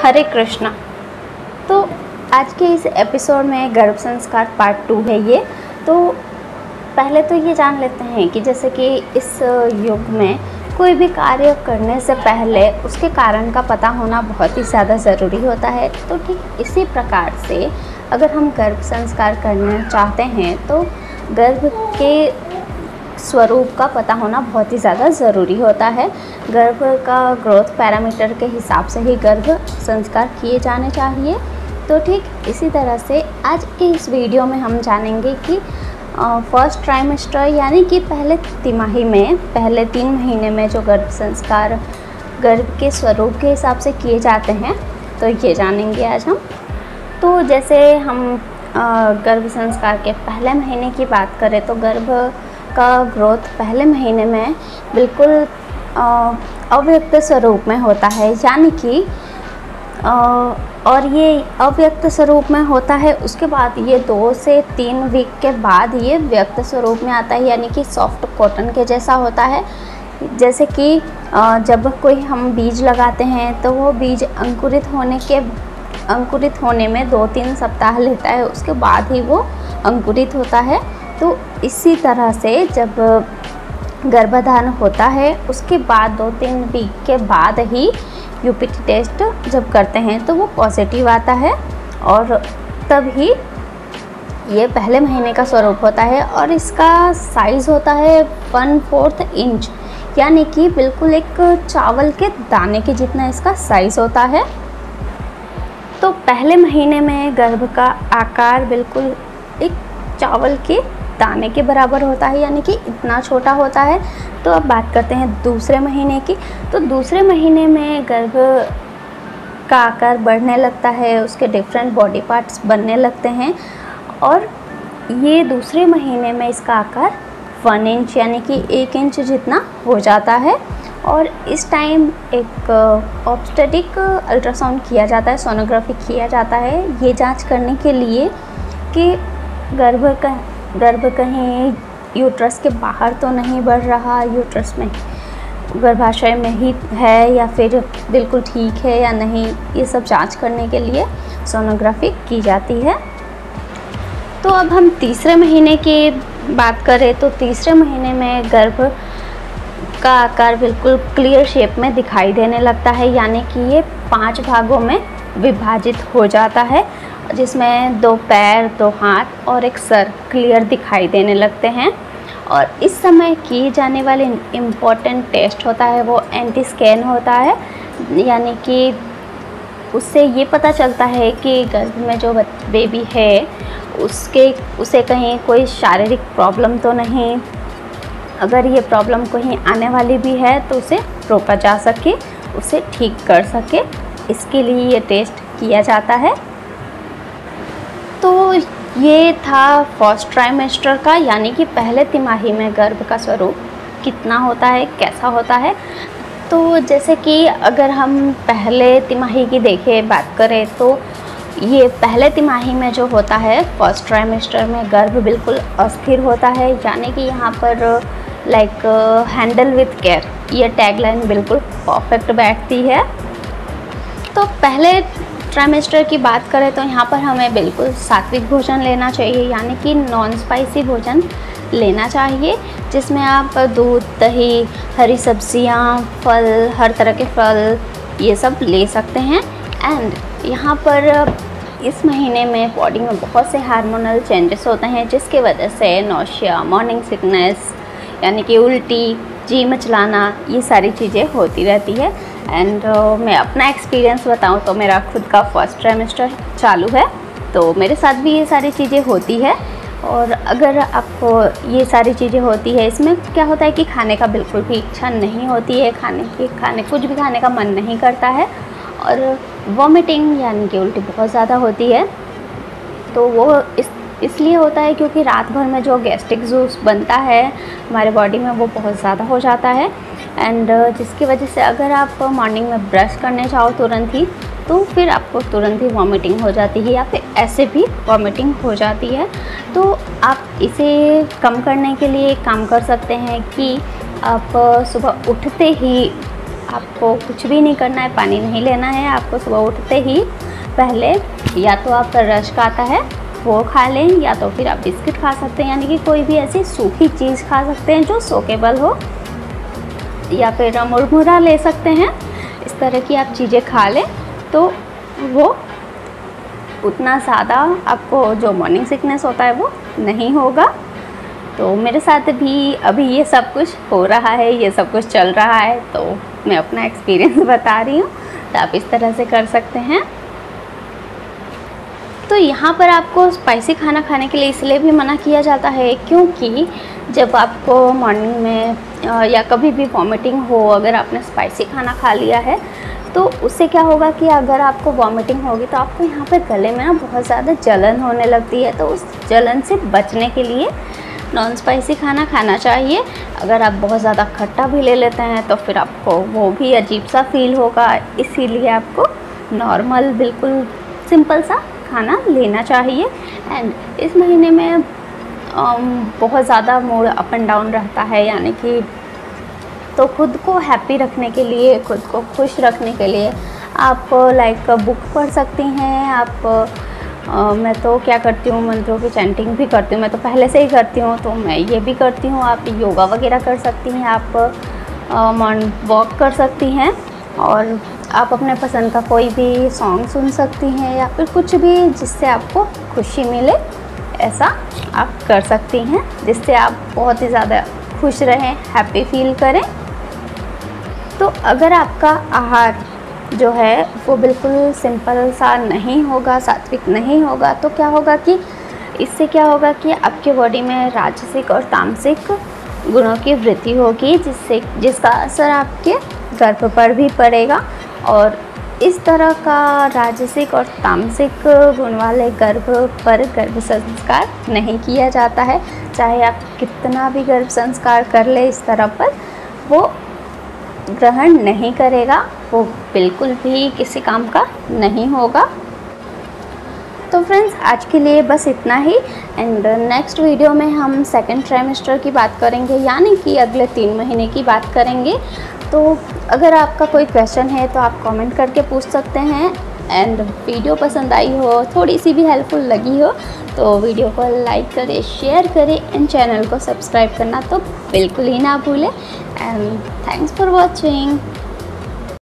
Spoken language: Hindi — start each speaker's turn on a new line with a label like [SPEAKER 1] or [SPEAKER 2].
[SPEAKER 1] हरे कृष्णा। तो आज के इस एपिसोड में गर्भ संस्कार पार्ट 2 है ये। तो पहले तो ये जान लेते हैं कि जैसे कि इस युग में कोई भी कार्य करने से पहले उसके कारण का पता होना बहुत ही ज़्यादा ज़रूरी होता है। तो ठीक इसी प्रकार से अगर हम गर्भ संस्कार करना चाहते हैं तो गर्भ के स्वरूप का पता होना बहुत ही ज़्यादा ज़रूरी होता है। गर्भ का ग्रोथ पैरामीटर के हिसाब से ही गर्भ संस्कार किए जाने चाहिए। तो ठीक इसी तरह से आज के इस वीडियो में हम जानेंगे कि फर्स्ट ट्राइमेस्टर यानी कि पहले तिमाही में पहले 3 महीने में जो गर्भ संस्कार गर्भ के स्वरूप के हिसाब से किए जाते हैं, तो ये जानेंगे आज हम। तो जैसे हम गर्भ संस्कार के पहले महीने की बात करें तो गर्भ का ग्रोथ पहले महीने में बिल्कुल अव्यक्त स्वरूप में होता है, यानी कि और ये अव्यक्त स्वरूप में होता है। उसके बाद ये 2 से 3 वीक के बाद ये व्यक्त स्वरूप में आता है, यानी कि सॉफ्ट कॉटन के जैसा होता है। जैसे कि जब कोई हम बीज लगाते हैं तो वो बीज अंकुरित होने में 2-3 सप्ताह लेता है, उसके बाद ही वो अंकुरित होता है। तो इसी तरह से जब गर्भाधान होता है उसके बाद 2-3 वीक के बाद ही यूपीटी टेस्ट जब करते हैं तो वो पॉजिटिव आता है, और तब ही ये पहले महीने का स्वरूप होता है। और इसका साइज़ होता है 1/4 इंच, यानी कि बिल्कुल एक चावल के दाने के जितना इसका साइज़ होता है। तो पहले महीने में गर्भ का आकार बिल्कुल एक चावल के दाने के बराबर होता है, यानी कि इतना छोटा होता है। तो अब बात करते हैं दूसरे महीने की। तो दूसरे महीने में गर्भ का आकार बढ़ने लगता है, उसके डिफरेंट बॉडी पार्ट्स बनने लगते हैं, और ये दूसरे महीने में इसका आकार 1 इंच यानी कि 1 इंच जितना हो जाता है। और इस टाइम एक ऑब्स्टेटिक अल्ट्रासाउंड किया जाता है, सोनोग्राफी किया जाता है, ये जांच करने के लिए कि गर्भ कहीं यूट्रस के बाहर तो नहीं बढ़ रहा, यूट्रस में गर्भाशय में ही है या फिर बिल्कुल ठीक है या नहीं, ये सब जांच करने के लिए सोनोग्राफी की जाती है। तो अब हम तीसरे महीने की बात करें तो तीसरे महीने में गर्भ का आकार बिल्कुल क्लियर शेप में दिखाई देने लगता है, यानी कि ये 5 भागों में विभाजित हो जाता है, जिसमें 2 पैर, 2 हाथ और एक सर क्लियर दिखाई देने लगते हैं। और इस समय किए जाने वाले इम्पॉर्टेंट टेस्ट होता है वो एंटी स्कैन होता है, यानी कि उससे ये पता चलता है कि गर्भ में जो बेबी है उसे कहीं कोई शारीरिक प्रॉब्लम तो नहीं, अगर ये प्रॉब्लम कहीं आने वाली भी है तो उसे रोका जा सके, उसे ठीक कर सके, इसके लिए ये टेस्ट किया जाता है। तो ये था फर्स्ट ट्राइमेस्टर का, यानी कि पहले तिमाही में गर्भ का स्वरूप कितना होता है, कैसा होता है। तो जैसे कि अगर हम पहले तिमाही की बात करें तो ये पहले तिमाही में जो होता है फर्स्ट ट्राइमेस्टर में गर्भ बिल्कुल अस्थिर होता है, यानी कि यहाँ पर लाइक हैंडल विथ केयर, ये टैगलाइन बिल्कुल परफेक्ट बैठती है। तो पहले ट्राइमेस्टर की बात करें तो यहाँ पर हमें बिल्कुल सात्विक भोजन लेना चाहिए, यानी कि नॉन स्पाइसी भोजन लेना चाहिए, जिसमें आप दूध, दही, हरी सब्जियाँ, फल, हर तरह के फल ये सब ले सकते हैं। एंड यहाँ पर इस महीने में बॉडी में बहुत से हार्मोनल चेंजेस होते हैं, जिसकी वजह से नौशिया, मॉर्निंग सिकनेस यानी कि उल्टी, जी मचलाना, ये सारी चीज़ें होती रहती है। एंड मैं अपना एक्सपीरियंस बताऊं तो मेरा खुद का फर्स्ट ट्राइमेस्टर चालू है, तो मेरे साथ भी ये सारी चीज़ें होती है। और अगर आपको ये सारी चीज़ें होती है, इसमें क्या होता है कि खाने का बिल्कुल भी इच्छा नहीं होती है, कुछ भी खाने का मन नहीं करता है, और वॉमिटिंग यानी कि उल्टी बहुत ज़्यादा होती है। तो वो इसलिए होता है क्योंकि रात भर में जो गैस्ट्रिक जूस बनता है हमारे बॉडी में वो बहुत ज़्यादा हो जाता है, एंड जिसकी वजह से अगर आप मॉर्निंग में ब्रश करने जाओ तुरंत ही, तो फिर आपको तुरंत ही वॉमिटिंग हो जाती है, या फिर ऐसे भी वॉमिटिंग हो जाती है। तो आप इसे कम करने के लिए एक काम कर सकते हैं कि आप सुबह उठते ही आपको कुछ भी नहीं करना है, पानी नहीं लेना है। आपको सुबह उठते ही पहले या तो आप रश का आता है वो खा लें, या तो फिर आप बिस्किट खा सकते हैं, यानी कि कोई भी ऐसी सूखी चीज़ खा सकते हैं जो सोकेबल हो, या फिर मुरमुरा ले सकते हैं। इस तरह की आप चीज़ें खा लें तो वो उतना ज़्यादा आपको जो मॉर्निंग सिकनेस होता है वो नहीं होगा। तो मेरे साथ भी अभी ये सब कुछ हो रहा है, ये सब कुछ चल रहा है, तो मैं अपना एक्सपीरियंस बता रही हूँ। तो आप इस तरह से कर सकते हैं। तो यहाँ पर आपको स्पाइसी खाना खाने के लिए इसलिए भी मना किया जाता है क्योंकि जब आपको मॉर्निंग में या कभी भी वॉमिटिंग हो, अगर आपने स्पाइसी खाना खा लिया है तो उससे क्या होगा कि अगर आपको वॉमिटिंग होगी तो आपको यहाँ पे गले में ना बहुत ज़्यादा जलन होने लगती है। तो उस जलन से बचने के लिए नॉन स्पाइसी खाना खाना चाहिए। अगर आप बहुत ज़्यादा खट्टा भी ले लेते हैं तो फिर आपको वो भी अजीब सा फील होगा, इसीलिए आपको नॉर्मल बिल्कुल सिंपल सा खाना लेना चाहिए। एंड इस महीने में बहुत ज़्यादा मूड अप एंड डाउन रहता है, यानी कि तो खुद को हैप्पी रखने के लिए, खुद को खुश रखने के लिए आप लाइक बुक पढ़ सकती हैं। आप मैं तो क्या करती हूँ, मंत्रों की चैंटिंग भी करती हूँ, मैं तो पहले से ही करती हूँ, तो मैं ये भी करती हूँ। आप योगा वगैरह कर सकती हैं, आप मॉर्निंग वॉक कर सकती हैं, और आप अपने पसंद का कोई भी सॉन्ग सुन सकती हैं, या फिर कुछ भी जिससे आपको खुशी मिले ऐसा आप कर सकती हैं, जिससे आप बहुत ही ज़्यादा खुश रहें, हैप्पी फील करें। तो अगर आपका आहार जो है वो बिल्कुल सिंपल सा नहीं होगा, सात्विक नहीं होगा, तो क्या होगा कि इससे क्या होगा कि आपके बॉडी में राजसिक और तामसिक गुणों की वृद्धि होगी, जिसका असर आपके गर्भ पर भी पड़ेगा। और इस तरह का राजसिक और तामसिक गुण वाले गर्भ पर गर्भ संस्कार नहीं किया जाता है। चाहे आप कितना भी गर्भ संस्कार कर ले, इस तरह पर वो ग्रहण नहीं करेगा, वो बिल्कुल भी किसी काम का नहीं होगा। तो फ्रेंड्स, आज के लिए बस इतना ही। एंड नेक्स्ट वीडियो में हम सेकंड ट्राइमेस्टर की बात करेंगे, यानी कि अगले 3 महीने की बात करेंगे। तो अगर आपका कोई क्वेश्चन है तो आप कमेंट करके पूछ सकते हैं। एंड वीडियो पसंद आई हो, थोड़ी सी भी हेल्पफुल लगी हो, तो वीडियो को लाइक करें, शेयर करें, एंड चैनल को सब्सक्राइब करना तो बिल्कुल ही ना भूलें। And thanks for watching.